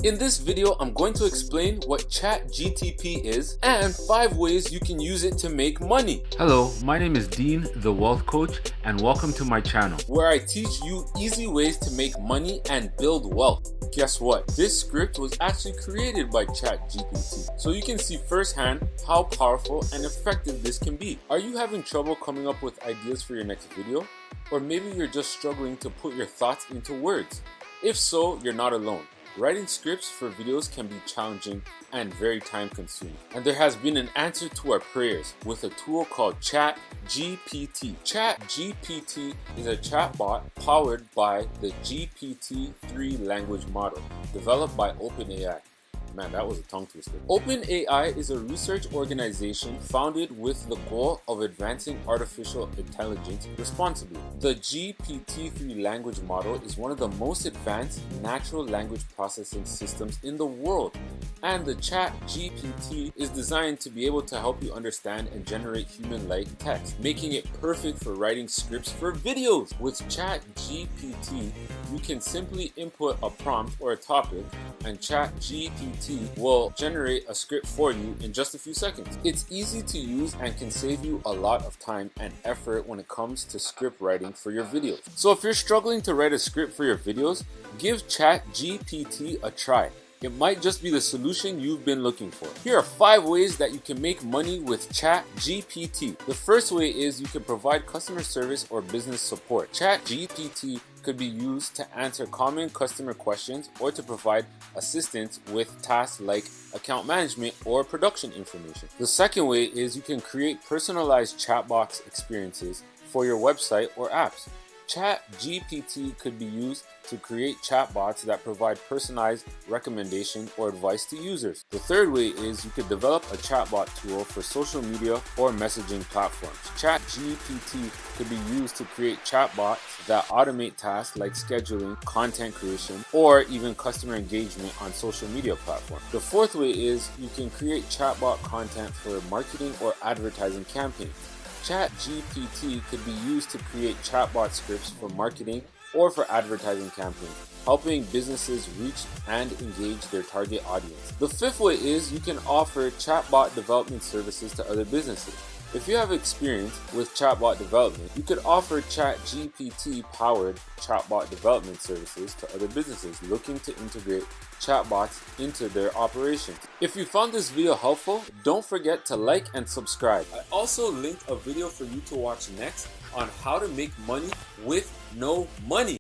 In this video, I'm going to explain what Chatgpt is and 5 ways you can use it to make money. Hello, my name is Dean, the Wealth Coach, and welcome to my channel, where I teach you easy ways to make money and build wealth. Guess what? This script was actually created by Chatgpt, so you can see firsthand how powerful and effective this can be. Are you having trouble coming up with ideas for your next video? Or maybe you're just struggling to put your thoughts into words? If so, you're not alone. Writing scripts for videos can be challenging and very time consuming. And there has been an answer to our prayers with a tool called Chatgpt. Chatgpt is a chatbot powered by the GPT-3 language model developed by OpenAI. Man, that was a tongue twister. OpenAI is a research organization founded with the goal of advancing artificial intelligence responsibly. The GPT-3 language model is one of the most advanced natural language processing systems in the world. And the Chatgpt is designed to be able to help you understand and generate human-like text, making it perfect for writing scripts for videos. With Chatgpt, you can simply input a prompt or a topic, and Chatgpt will generate a script for you in just a few seconds. It's easy to use and can save you a lot of time and effort when it comes to script writing for your videos. So if you're struggling to write a script for your videos, give Chatgpt a try. It might just be the solution you've been looking for. Here are 5 ways that you can make money with Chatgpt. The first way is you can provide customer service or business support. Chatgpt could be used to answer common customer questions or to provide assistance with tasks like account management or production information. The second way is you can create personalized chatbox experiences for your website or apps. Chatgpt could be used to create chatbots that provide personalized recommendation or advice to users. The third way is you could develop a chatbot tool for social media or messaging platforms. Chatgpt could be used to create chatbots that automate tasks like scheduling, content creation, or even customer engagement on social media platforms. The fourth way is you can create chatbot content for marketing or advertising campaigns. Chatgpt could be used to create chatbot scripts for marketing or for advertising campaigns, helping businesses reach and engage their target audience. The fifth way is you can offer chatbot development services to other businesses. If you have experience with chatbot development, you could offer Chatgpt-powered chatbot development services to other businesses looking to integrate chatbots into their operations. If you found this video helpful, don't forget to like and subscribe. I also linked a video for you to watch next on how to make money with no money.